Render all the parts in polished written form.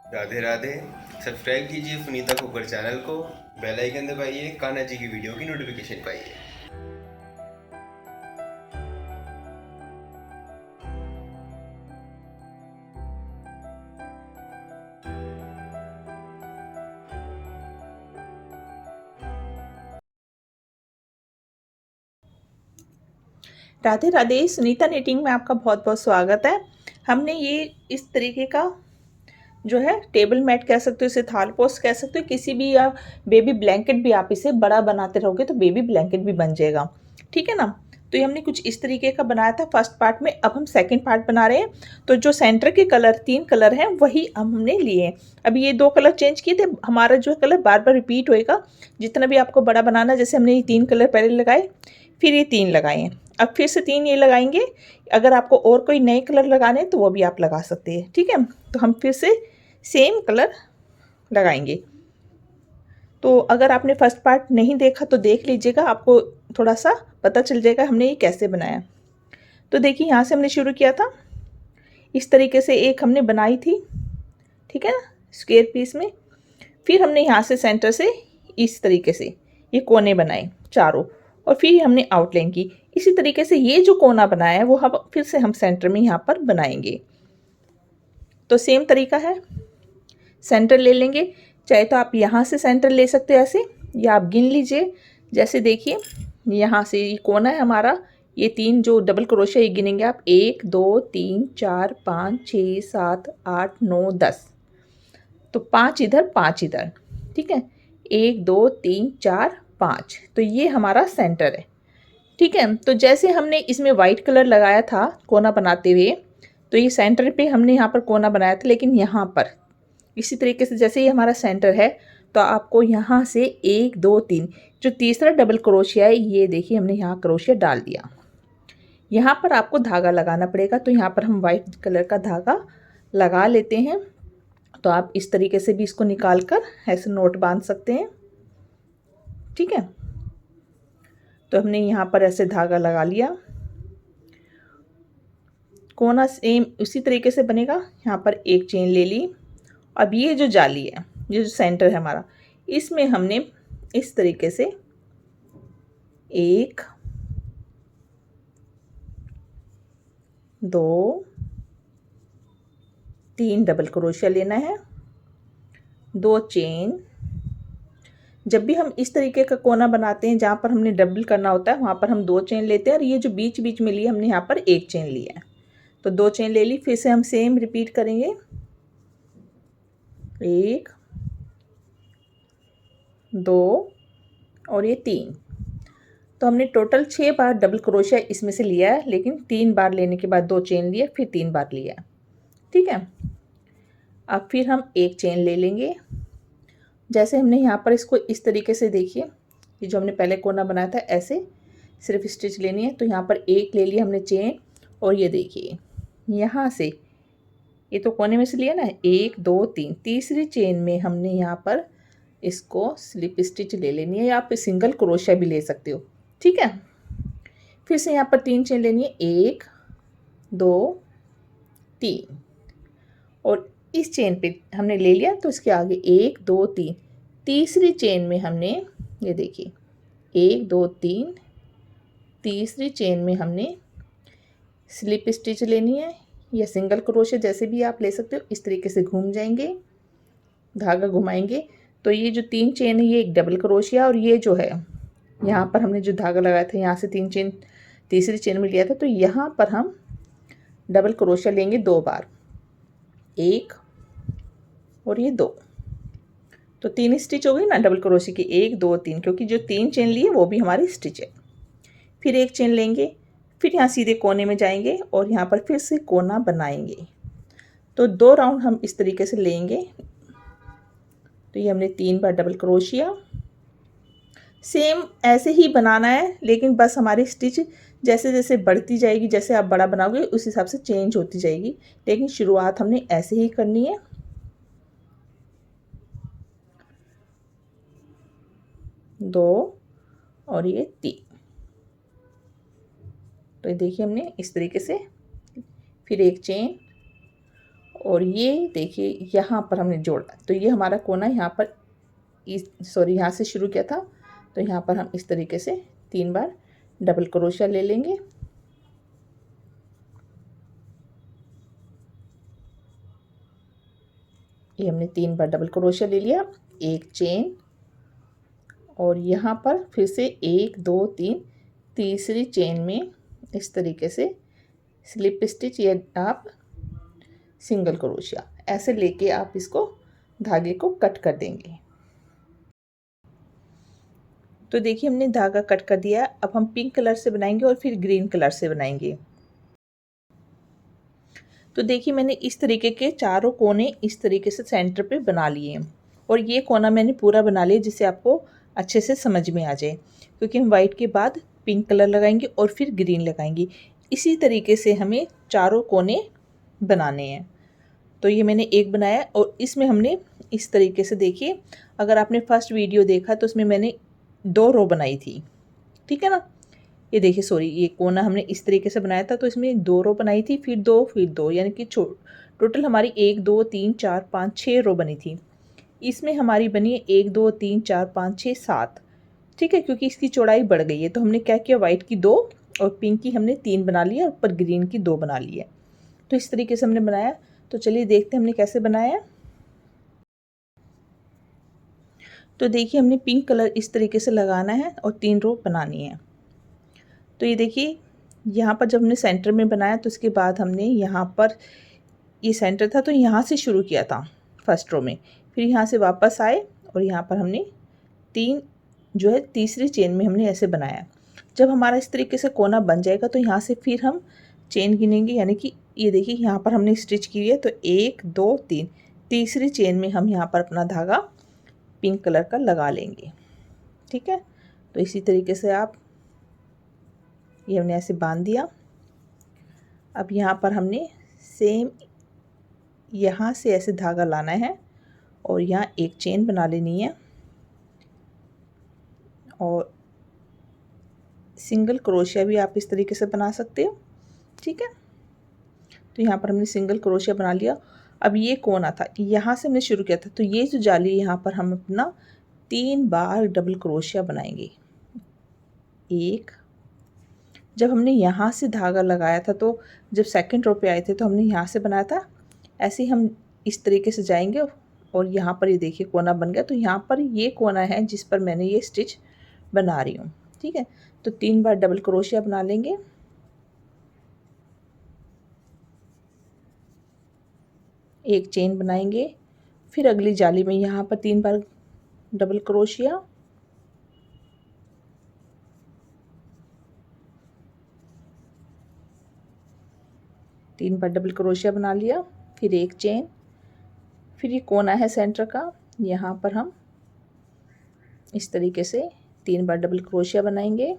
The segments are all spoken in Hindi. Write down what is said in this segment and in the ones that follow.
राधे राधे। सब्सक्राइब कीजिए सुनीता खोकर चैनल को, बेल आइकन दबाइए, कान्हा जी की वीडियो की नोटिफिकेशन पाइए। राधे राधे। सुनीता निटिंग में आपका बहुत बहुत स्वागत है। हमने ये इस तरीके का जो है टेबल मैट कह सकते हो, इसे थाल पोस्ट कह सकते हो, किसी भी या बेबी ब्लैंकेट भी आप इसे बड़ा बनाते रहोगे तो बेबी ब्लैंकेट भी बन जाएगा। ठीक है ना। तो ये हमने कुछ इस तरीके का बनाया था फर्स्ट पार्ट में। अब हम सेकंड पार्ट बना रहे हैं। तो जो सेंटर के कलर 3 कलर हैं वही हमने लिए हैं। अभी ये 2 कलर चेंज किए थे। हमारा जो कलर बार बार रिपीट होएगा जितना भी आपको बड़ा बनाना। जैसे हमने ये 3 कलर पहले लगाए, फिर ये 3 लगाए हैं, अब फिर से 3 ये लगाएंगे। अगर आपको और कोई नए कलर लगाने हैं तो वो भी आप लगा सकते हैं। ठीक है। तो हम फिर से सेम कलर लगाएंगे। तो अगर आपने फर्स्ट पार्ट नहीं देखा तो देख लीजिएगा, आपको थोड़ा सा पता चल जाएगा हमने ये कैसे बनाया। तो देखिए यहाँ से हमने शुरू किया था, इस तरीके से एक हमने बनाई थी। ठीक है ना, स्क्वायर पीस में। फिर हमने यहाँ से सेंटर से इस तरीके से ये कोने बनाए चारों, और फिर हमने आउटलाइन की। इसी तरीके से ये जो कोना बनाया है वो हम फिर से हम सेंटर में यहाँ पर बनाएंगे। तो सेम तरीका है, सेंटर ले लेंगे। चाहे तो आप यहाँ से सेंटर ले सकते हो ऐसे, या आप गिन लीजिए। जैसे देखिए यहाँ से ये कोना है हमारा, ये 3 जो डबल क्रोशिया ये गिनेंगे आप, 1 2 3 4 5 6 7 8 9 10। तो 5 इधर 5 इधर। ठीक है, 1 2 3 4 5। तो ये हमारा सेंटर है। ठीक है। तो जैसे हमने इसमें वाइट कलर लगाया था कोना बनाते हुए, तो ये सेंटर पे हमने यहाँ पर कोना बनाया था, लेकिन यहाँ पर इसी तरीके से जैसे ये हमारा सेंटर है तो आपको यहाँ से 1 2 3 जो तीसरा डबल क्रोशिया है, ये देखिए हमने यहाँ क्रोशिया डाल दिया। यहाँ पर आपको धागा लगाना पड़ेगा। तो यहाँ पर हम वाइट कलर का धागा लगा लेते हैं। तो आप इस तरीके से भी इसको निकाल कर ऐसे नोट बांध सकते हैं। ठीक है। तो हमने यहाँ पर ऐसे धागा लगा लिया। कोना सेम उसी तरीके से बनेगा। यहाँ पर एक चेन ले ली। अब ये जो जाली है, ये जो सेंटर है हमारा, इसमें हमने इस तरीके से 1 2 3 डबल क्रोशिया लेना है, 2 चेन। जब भी हम इस तरीके का कोना बनाते हैं जहाँ पर हमने डबल करना होता है वहाँ पर हम 2 चेन लेते हैं, और ये जो बीच बीच में लिया हमने यहाँ पर 1 चेन लिया है। तो 2 चेन ले ली। फिर से हम सेम रिपीट करेंगे, 1 2 और ये 3। तो हमने टोटल 6 बार डबल क्रोशिया इसमें से लिया है, लेकिन 3 बार लेने के बाद 2 चेन लिए, फिर 3 बार लिया। ठीक है। अब फिर हम एक चेन ले लेंगे। जैसे हमने यहाँ पर इसको इस तरीके से देखिए, ये जो हमने पहले कोना बनाया था ऐसे सिर्फ स्टिच लेनी है। तो यहाँ पर एक ले लिया हमने चेन, और ये देखिए यहाँ से ये तो कोने में से लिया ना, 1 2 3, तीसरी चेन में हमने यहाँ पर इसको स्लिप स्टिच ले लेनी है, या आप सिंगल क्रोशिया भी ले सकते हो। ठीक है। फिर से यहाँ पर 3 चेन लेनी है, 1 2 3, और इस चेन पे हमने ले लिया तो इसके आगे 1 2 3, तीसरी चेन में हमने ये देखिए 1 2 3, तीसरी चेन में हमने स्लिप स्टिच लेनी है, या सिंगल क्रोशिया जैसे भी आप ले सकते हो। इस तरीके से घूम जाएंगे, धागा घुमाएंगे। तो ये जो 3 चेन है ये एक डबल क्रोशिया, और ये जो है यहाँ पर हमने जो धागा लगाया था यहाँ से 3 चेन तीसरी चेन में लिया था, तो यहाँ पर हम डबल क्रोशिया लेंगे 2 बार, 1 और ये 2। तो 3 स्टिच हो गई ना डबल क्रोशिया की, 1 2 3, क्योंकि जो 3 चेन लिए वो भी हमारी स्टिच है। फिर एक चेन लेंगे, फिर यहाँ सीधे कोने में जाएंगे और यहाँ पर फिर से कोना बनाएंगे। तो 2 राउंड हम इस तरीके से लेंगे। तो ये हमने 3 बार डबल क्रोशिया, सेम ऐसे ही बनाना है, लेकिन बस हमारी स्टिच जैसे जैसे बढ़ती जाएगी, जैसे आप बड़ा बनाओगे उस हिसाब से चेंज होती जाएगी, लेकिन शुरुआत हमने ऐसे ही करनी है। 2 और ये 3। तो देखिए हमने इस तरीके से, फिर एक चेन और ये देखिए यहाँ पर हमने जोड़ा, तो ये हमारा कोना यहाँ पर यहाँ से शुरू किया था, तो यहाँ पर हम इस तरीके से 3 बार डबल क्रोशिया ले लेंगे। ये हमने 3 बार डबल क्रोशिया ले लिया, एक चेन, और यहाँ पर फिर से 1 2 3 तीसरी चेन में इस तरीके से स्लिप स्टिच या आप सिंगल क्रोशिया ऐसे लेके आप इसको धागे को कट कर देंगे। तो देखिए हमने धागा कट कर दिया। अब हम पिंक कलर से बनाएंगे और फिर ग्रीन कलर से बनाएंगे। तो देखिए मैंने इस तरीके के चारों कोने इस तरीके से सेंटर पे बना लिए हैं, और ये कोना मैंने पूरा बना लिया जिससे आपको अच्छे से समझ में आ जाए, क्योंकि हम वाइट के बाद पिंक कलर लगाएंगे और फिर ग्रीन लगाएंगे। इसी तरीके से हमें चारों कोने बनाने हैं। तो ये मैंने एक बनाया, और इसमें हमने इस तरीके से देखिए, अगर आपने फर्स्ट वीडियो देखा तो उसमें मैंने 2 रो बनाई थी, ठीक है ना। ये देखिए सॉरी, ये कोना हमने इस तरीके से बनाया था, तो इसमें 2 रो बनाई थी, फिर 2 फिर 2, यानी कि टोटल हमारी 1 2 3 4 5 6 रो बनी थी। इसमें हमारी बनी है 1 2 3 4 5 6 7, ठीक है, क्योंकि इसकी चौड़ाई बढ़ गई है। तो हमने क्या किया, वाइट की 2 और पिंक की हमने 3 बना लिया, और ऊपर ग्रीन की 2 बना ली है। तो इस तरीके से हमने बनाया। तो चलिए देखते हैं हमने कैसे बनाया। तो देखिए हमने पिंक कलर इस तरीके से लगाना है और 3 रो बनानी है। तो ये देखिए यहाँ पर जब हमने सेंटर में बनाया, तो उसके बाद हमने यहाँ पर ये सेंटर था तो यहाँ से शुरू किया था फर्स्ट रो में, फिर यहाँ से वापस आए और यहाँ पर हमने 3 जो है तीसरी चेन में हमने ऐसे बनाया। जब हमारा इस तरीके से कोना बन जाएगा तो यहाँ से फिर हम चेन गिनेंगे, यानी कि ये देखिए यहाँ पर हमने स्टिच की है, तो 1 2 3 तीसरी चेन में हम यहाँ पर अपना धागा पिंक कलर का लगा लेंगे, ठीक है। तो इसी तरीके से आप ये हमने ऐसे बांध दिया। अब यहाँ पर हमने सेम यहाँ से ऐसे धागा लाना है और यहाँ एक चेन बना लेनी है, और सिंगल क्रोशिया भी आप इस तरीके से बना सकते हो, ठीक है। तो यहाँ पर हमने सिंगल क्रोशिया बना लिया। अब ये कोना था, यहाँ से हमने शुरू किया था, तो ये जो जाली यहाँ पर हम अपना 3 बार डबल क्रोशिया बनाएंगे। एक, जब हमने यहाँ से धागा लगाया था, तो जब सेकंड रो पे आए थे तो हमने यहाँ से बनाया था, ऐसे ही हम इस तरीके से जाएंगे, और यहाँ पर ये देखिए कोना बन गया। तो यहाँ पर ये कोना है जिस पर मैंने ये स्टिच बना रही हूँ, ठीक है। तो 3 बार डबल क्रोशिया बना लेंगे, एक चेन बनाएंगे, फिर अगली जाली में यहाँ पर 3 बार डबल क्रोशिया, तीन बार डबल क्रोशिया बना लिया, फिर एक चेन, फिर ये कोना है सेंटर का, यहाँ पर हम इस तरीके से 3 बार डबल क्रोशिया बनाएंगे।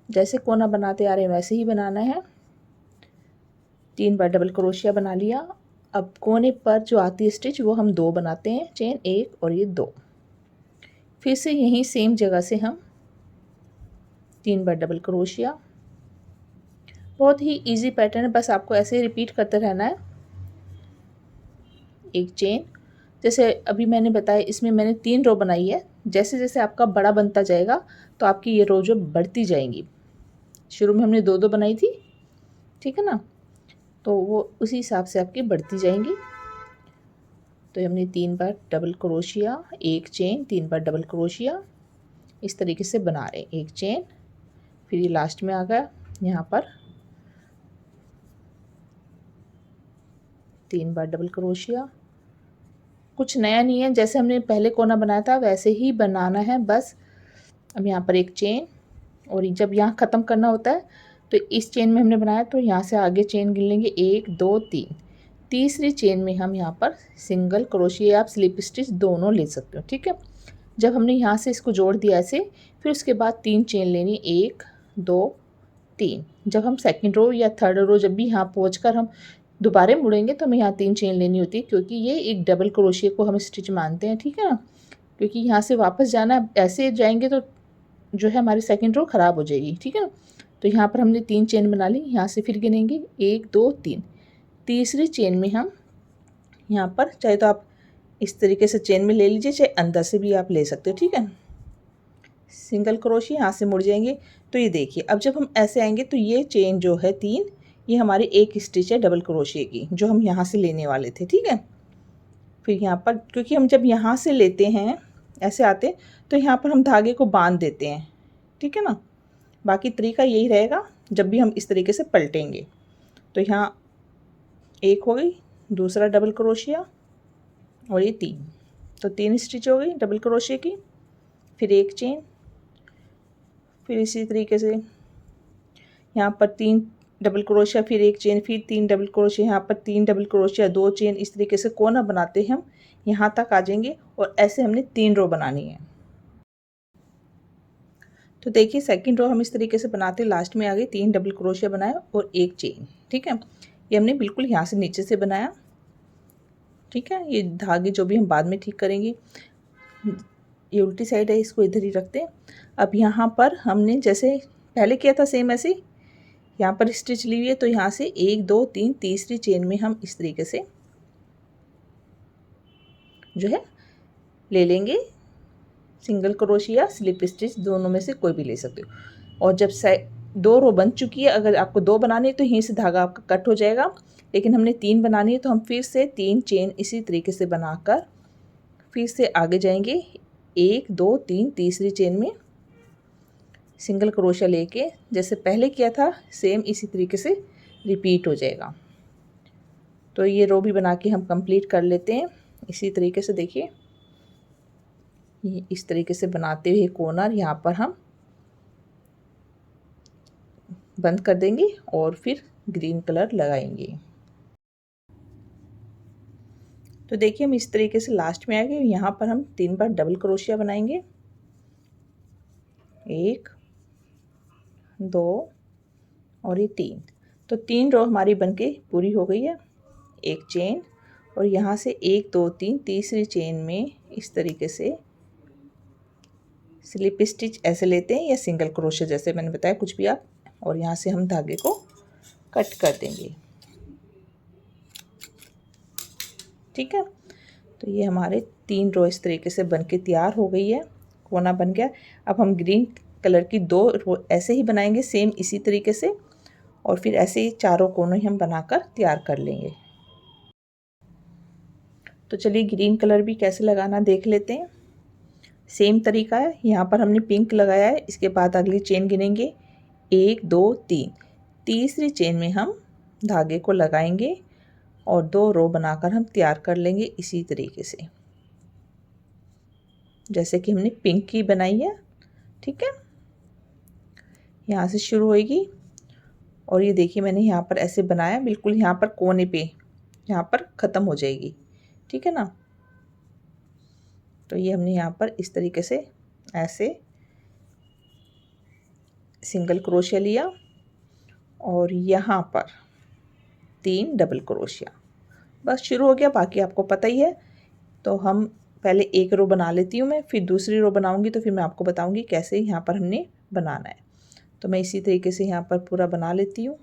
जैसे कोना बनाते आ रहे हैं वैसे ही बनाना है। 3 बार डबल क्रोशिया बना लिया। अब कोने पर जो आती है स्टिच वो हम 2 बनाते हैं, चेन 1 और ये 2। फिर से यहीं सेम जगह से हम 3 बार डबल क्रोशिया। बहुत ही इजी पैटर्न है, बस आपको ऐसे ही रिपीट करते रहना है। एक चेन, जैसे अभी मैंने बताया इसमें मैंने 3 रो बनाई है। जैसे जैसे आपका बड़ा बनता जाएगा तो आपकी ये रो जो बढ़ती जाएंगी। शुरू में हमने 2 2 बनाई थी, ठीक है ना, तो वो उसी हिसाब से आपकी बढ़ती जाएंगी। तो हमने 3 बार डबल क्रोशिया, एक चेन, 3 बार डबल क्रोशिया इस तरीके से बना रहे हैं। एक चेन, फिर ये लास्ट में आ गया, यहाँ पर 3 बार डबल क्रोशिया। कुछ नया नहीं है, जैसे हमने पहले कोना बनाया था वैसे ही बनाना है बस। अब यहाँ पर एक चेन, और जब यहाँ ख़त्म करना होता है तो इस चेन में हमने बनाया, तो यहाँ से आगे चेन गिन लेंगे 1 2 3। तीसरी चेन में हम यहाँ पर सिंगल क्रोशिया, आप स्लिप स्टिच दोनों ले सकते हो, ठीक है। जब हमने यहाँ से इसको जोड़ दिया ऐसे, फिर उसके बाद 3 चेन लेनी, 1 2 3। जब हम सेकंड रो या थर्ड रो जब भी यहाँ पहुँच कर हम दोबारा मुड़ेंगे तो हमें यहाँ 3 चेन लेनी होती है, क्योंकि ये एक डबल क्रोशिया को हम स्टिच मानते हैं, ठीक है ना। क्योंकि यहाँ से वापस जाना, ऐसे जाएंगे तो जो है हमारी सेकंड रो ख़राब हो जाएगी, ठीक है ना। तो यहाँ पर हमने 3 चेन बना ली, यहाँ से फिर गिनेंगे 1 2 3। तीसरी चेन में हम यहाँ पर, चाहे तो आप इस तरीके से चेन में ले लीजिए, चाहे अंदर से भी आप ले सकते हो, ठीक है। सिंगल क्रोशिया यहाँ से मुड़ जाएंगे। तो ये देखिए, अब जब हम ऐसे आएंगे तो ये चेन जो है 3, ये हमारी एक स्टिच है डबल क्रोशिया की, जो हम यहाँ से लेने वाले थे, ठीक है। फिर यहाँ पर, क्योंकि हम जब यहाँ से लेते हैं ऐसे आते हैं, तो यहाँ पर हम धागे को बांध देते हैं, ठीक है ना। बाकी तरीका यही रहेगा जब भी हम इस तरीके से पलटेंगे। तो यहाँ एक हो गई, दूसरा डबल क्रोशिया, और ये 3, तो 3 स्टिच हो गई डबल क्रोशिया की। फिर एक चेन, फिर इसी तरीके से यहाँ पर 3 डबल क्रोशिया, फिर एक चेन, फिर 3 डबल क्रोशिया, यहाँ पर 3 डबल क्रोशिया, 2 चेन, इस तरीके से कोना बनाते हम यहाँ तक आ जाएंगे। और ऐसे हमने 3 रो बनानी है। तो देखिए सेकंड रो हम इस तरीके से बनाते, लास्ट में आ गए 3 डबल क्रोशिया बनाए और एक चेन, ठीक है। ये हमने बिल्कुल यहाँ से नीचे से बनाया, ठीक है। ये धागे जो भी हम बाद में ठीक करेंगे, ये उल्टी साइड है, इसको इधर ही रखते हैं। अब यहाँ पर हमने जैसे पहले किया था सेम ऐसे यहाँ पर स्टिच ली हुई है, तो यहाँ से 1 2 3 तीसरी चेन में हम इस तरीके से जो है ले लेंगे सिंगल क्रोशिया, स्लिप स्टिच, दोनों में से कोई भी ले सकते हो। और जब 2 रो बन चुकी है, अगर आपको 2 बनानी है तो यहीं से धागा आपका कट हो जाएगा, लेकिन हमने 3 बनानी है, तो हम फिर से 3 चेन इसी तरीके से बनाकर फिर से आगे जाएंगे। 1 2 3 तीसरी चेन में सिंगल क्रोशिया लेके जैसे पहले किया था सेम इसी तरीके से रिपीट हो जाएगा। तो ये रो भी बना के हम कंप्लीट कर लेते हैं इसी तरीके से। देखिए ये इस तरीके से बनाते हुए कॉर्नर यहाँ पर हम बंद कर देंगे और फिर ग्रीन कलर लगाएंगे। तो देखिए हम इस तरीके से लास्ट में आएंगे, यहाँ पर हम 3 बार डबल क्रोशिया बनाएंगे, 1 2 और ये 3। तो 3 रो हमारी बनके पूरी हो गई है। एक चेन, और यहाँ से 1 2 3 तीसरी चेन में इस तरीके से स्लिप स्टिच ऐसे लेते हैं, या सिंगल क्रोशिया जैसे मैंने बताया, कुछ भी आप। और यहाँ से हम धागे को कट कर देंगे, ठीक है। तो ये हमारे 3 रो इस तरीके से बनके तैयार हो गई है, कोना बन गया। अब हम ग्रीन कलर की 2 रो ऐसे ही बनाएंगे सेम इसी तरीके से, और फिर ऐसे ही चारों कोनों ही हम बनाकर तैयार कर लेंगे। तो चलिए ग्रीन कलर भी कैसे लगाना देख लेते हैं। सेम तरीका है, यहाँ पर हमने पिंक लगाया है, इसके बाद अगली चेन गिनेंगे 1 2 3, तीसरी चेन में हम धागे को लगाएंगे और 2 रो बनाकर हम तैयार कर लेंगे इसी तरीके से, जैसे कि हमने पिंक की बनाई है, ठीक है। यहाँ से शुरू होएगी, और ये देखिए मैंने यहाँ पर ऐसे बनाया, बिल्कुल यहाँ पर कोने पे यहाँ पर ख़त्म हो जाएगी, ठीक है ना। तो ये हमने यहाँ पर इस तरीके से ऐसे सिंगल क्रोशिया लिया, और यहाँ पर 3 डबल क्रोशिया, बस शुरू हो गया। बाकी आपको पता ही है। तो हम पहले एक रो बना लेती हूँ मैं, फिर दूसरी रो बनाऊंगी, तो फिर मैं आपको बताऊंगी कैसे यहाँ पर हमने बनाना है। तो मैं इसी तरीके से यहाँ पर पूरा बना लेती हूँ।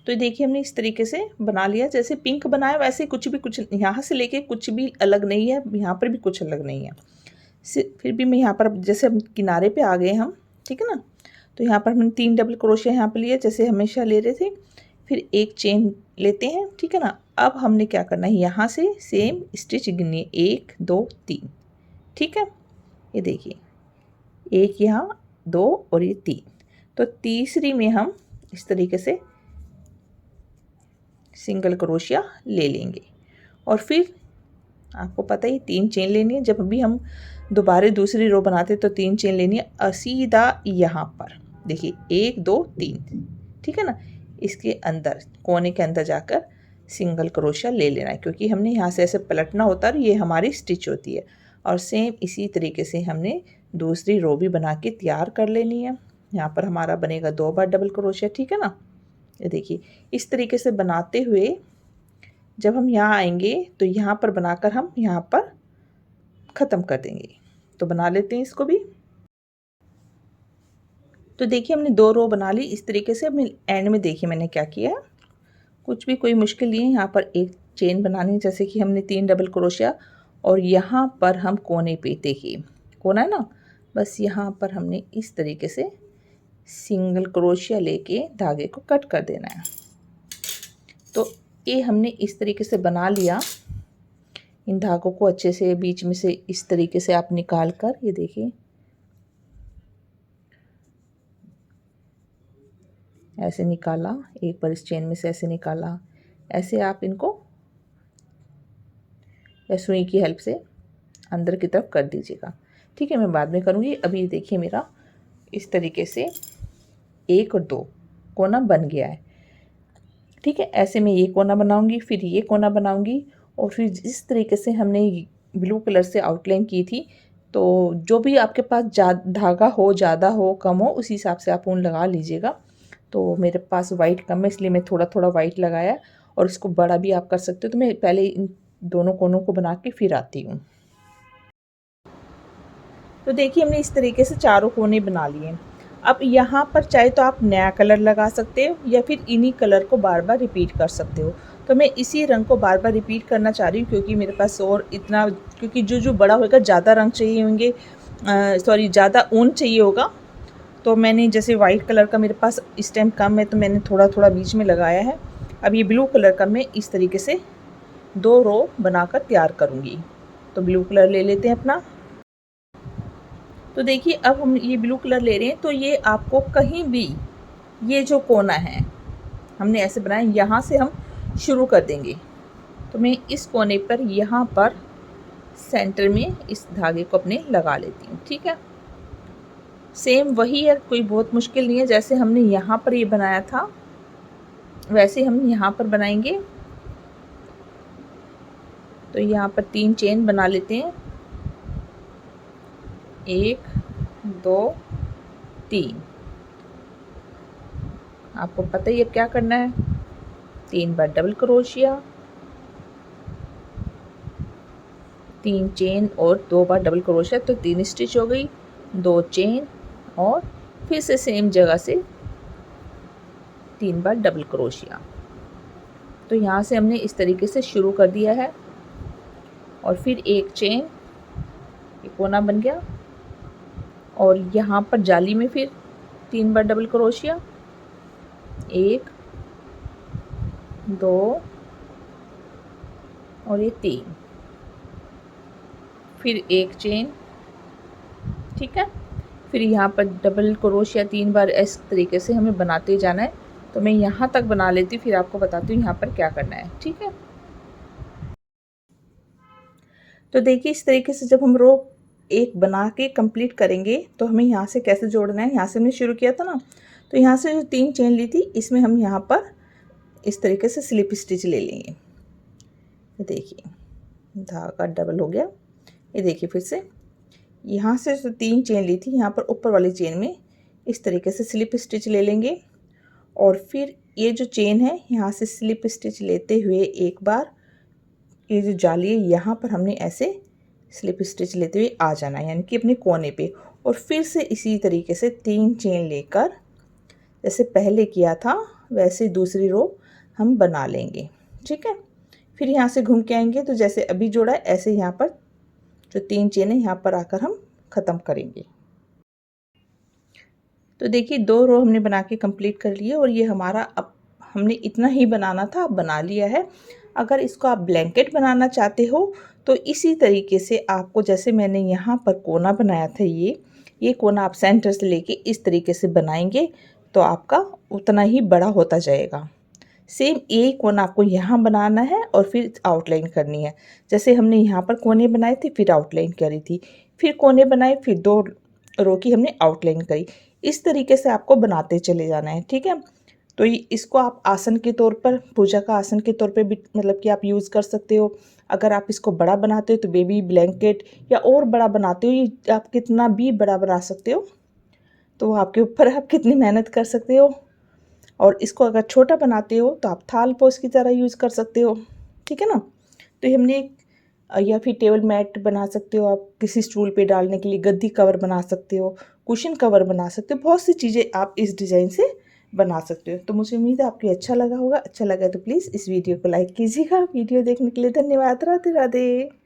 तो देखिए हमने इस तरीके से बना लिया, जैसे पिंक बनाया वैसे कुछ यहाँ से लेके कुछ भी अलग नहीं है, यहाँ पर भी कुछ अलग नहीं है। फिर भी मैं यहाँ पर जैसे हम किनारे पे आ गए हम, ठीक है ना। तो यहाँ पर हमने 3 डबल क्रोशिया यहाँ पर लिए, जैसे हमेशा ले रहे थे। फिर एक चेन लेते हैं, ठीक है ना। अब हमने क्या करना है, यहाँ से सेम स्टिच गिननी, 1 2 3, ठीक है। ये देखिए 1 यहाँ, 2 और ये 3। तो तीसरी में हम इस तरीके से सिंगल क्रोशिया ले लेंगे, और फिर आपको पता ही 3 चेन लेनी है। जब भी हम दोबारा दूसरी रो बनाते तो 3 चेन लेनी है, और सीधा यहाँ पर देखिए 1 2 3, ठीक है ना। इसके अंदर कोने के अंदर जाकर सिंगल क्रोशिया ले लेना है, क्योंकि हमने यहाँ से ऐसे पलटना होता है, ये हमारी स्टिच होती है। और सेम इसी तरीके से हमने दूसरी रो भी बना के तैयार कर लेनी है। यहाँ पर हमारा बनेगा 2 बार डबल क्रोशिया, ठीक है ना। ये देखिए इस तरीके से बनाते हुए जब हम यहाँ आएंगे तो यहाँ पर बनाकर हम यहाँ पर ख़त्म कर देंगे। तो बना लेते हैं इसको भी। तो देखिए हमने 2 रो बना ली इस तरीके से। अब एंड में देखिए मैंने क्या किया है, कुछ भी कोई मुश्किल नहीं है। यहाँ पर एक चेन बनानी है, जैसे कि हमने 3 डबल क्रोशिया, और यहाँ पर हम कोने पे, देखिए कोना है ना, बस यहाँ पर हमने इस तरीके से सिंगल क्रोशिया लेके धागे को कट कर देना है। तो ये हमने इस तरीके से बना लिया। इन धागों को अच्छे से बीच में से इस तरीके से आप निकाल कर, ये देखिए ऐसे निकाला, एक बार इस चेन में से ऐसे निकाला, ऐसे आप इनको या सुई की हेल्प से अंदर की तरफ कर दीजिएगा। ठीक है, मैं बाद में करूँगी। अभी देखिए मेरा इस तरीके से 1 और 2 कोना बन गया है। ठीक है, ऐसे मैं ये कोना बनाऊंगी, फिर ये कोना बनाऊंगी, और फिर जिस तरीके से हमने ब्लू कलर से आउटलाइन की थी, तो जो भी आपके पास धागा हो, ज़्यादा हो कम हो, उसी हिसाब से आप ऊन लगा लीजिएगा। तो मेरे पास वाइट कम है, इसलिए मैं थोड़ा थोड़ा वाइट लगाया, और इसको बड़ा भी आप कर सकते हो। तो मैं पहले इन दोनों कोनों को बना के फिर आती हूँ। तो देखिए हमने इस तरीके से चारों कोने बना लिए। अब यहाँ पर चाहे तो आप नया कलर लगा सकते हो, या फिर इन्हीं कलर को बार बार रिपीट कर सकते हो। तो मैं इसी रंग को बार बार रिपीट करना चाह रही हूँ, क्योंकि मेरे पास और इतना, क्योंकि जो बड़ा होगा ज़्यादा रंग चाहिए होंगे, सॉरी ज़्यादा ऊन चाहिए होगा। तो मैंने जैसे वाइट कलर का मेरे पास इस टाइम कम है, तो मैंने थोड़ा थोड़ा बीच में लगाया है। अब ये ब्लू कलर का मैं इस तरीके से 2 रो बनाकर तैयार करूँगी। तो ब्लू कलर ले लेते हैं अपना। तो देखिए अब हम ये ब्लू कलर ले रहे हैं, तो ये आपको कहीं भी, ये जो कोना है हमने ऐसे बनाया, यहाँ से हम शुरू कर देंगे। तो मैं इस कोने पर यहाँ पर सेंटर में इस धागे को अपने लगा लेती हूँ। ठीक है, सेम वही है, कोई बहुत मुश्किल नहीं है। जैसे हमने यहाँ पर ये बनाया था, वैसे हम यहाँ पर बनाएंगे। तो यहाँ पर 3 चेन बना लेते हैं, 1 2 3। आपको पता ही अब क्या करना है, 3 बार डबल क्रोशिया, 3 चेन और 2 बार डबल क्रोशिया, तो 3 स्टिच हो गई, 2 चेन, और फिर से सेम जगह से 3 बार डबल क्रोशिया। तो यहाँ से हमने इस तरीके से शुरू कर दिया है, और फिर 1 चेन, ये कोना बन गया, और यहाँ पर जाली में फिर 3 बार डबल क्रोशिया, 1 2 और ये 3, फिर 1 चेन। ठीक है, फिर यहाँ पर डबल क्रोशिया 3 बार, इस तरीके से हमें बनाते जाना है। तो मैं यहाँ तक बना लेती हूँ, फिर आपको बताती हूँ यहाँ पर क्या करना है। ठीक है, तो देखिए इस तरीके से जब हम रो एक बना के कंप्लीट करेंगे, तो हमें यहाँ से कैसे जोड़ना है। यहाँ से हमने शुरू किया था ना, तो यहाँ से जो 3 चेन ली थी, इसमें हम यहाँ पर इस तरीके से स्लिप स्टिच ले लेंगे। ये देखिए धागा डबल हो गया। ये देखिए फिर से यहाँ से जो 3 चेन ली थी, यहाँ पर ऊपर वाली चेन में इस तरीके से स्लिप स्टिच ले लेंगे, और फिर ये जो चेन है यहाँ से स्लिप स्टिच लेते हुए एक बार ये जो जाली है यहाँ पर हमने ऐसे स्लिप स्टिच लेते हुए आ जाना है, यानी कि अपने कोने पे। और फिर से इसी तरीके से 3 चेन लेकर, जैसे पहले किया था वैसे दूसरी रो हम बना लेंगे। ठीक है, फिर यहाँ से घूम के आएंगे, तो जैसे अभी जोड़ा है ऐसे यहाँ पर जो 3 चेन है यहाँ पर आकर हम ख़त्म करेंगे। तो देखिए 2 रो हमने बना के कंप्लीट कर लिए, और ये हमारा, अब हमने इतना ही बनाना था, अब बना लिया है। अगर इसको आप ब्लैंकेट बनाना चाहते हो, तो इसी तरीके से आपको, जैसे मैंने यहाँ पर कोना बनाया था, ये कोना आप सेंटर से लेके इस तरीके से बनाएंगे, तो आपका उतना ही बड़ा होता जाएगा। सेम एक कोना आपको यहाँ बनाना है, और फिर आउटलाइन करनी है। जैसे हमने यहाँ पर कोने बनाए थे, फिर आउटलाइन करी थी, फिर कोने बनाए, फिर 2 रो की हमने आउटलाइन करी। इस तरीके से आपको बनाते चले जाना है। ठीक है, तो इसको आप आसन के तौर पर, पूजा का आसन के तौर पे भी मतलब कि आप यूज़ कर सकते हो। अगर आप इसको बड़ा बनाते हो तो बेबी ब्लैंकेट, या और बड़ा बनाते हो, ये आप कितना भी बड़ा बना सकते हो, तो वो आपके ऊपर, आप कितनी मेहनत कर सकते हो। और इसको अगर छोटा बनाते हो तो आप थाल पोस की तरह यूज़ कर सकते हो। ठीक है ना, तो हमने या फिर टेबल मैट बना सकते हो आप, किसी स्टूल पे डालने के लिए गद्दी कवर बना सकते हो, कुशन कवर बना सकते हो, बहुत सी चीज़ें आप इस डिज़ाइन से बना सकते हो। तो मुझे उम्मीद है आपको अच्छा लगा होगा। अच्छा लगा तो प्लीज़ इस वीडियो को लाइक कीजिएगा। वीडियो देखने के लिए धन्यवाद। राधे राधे।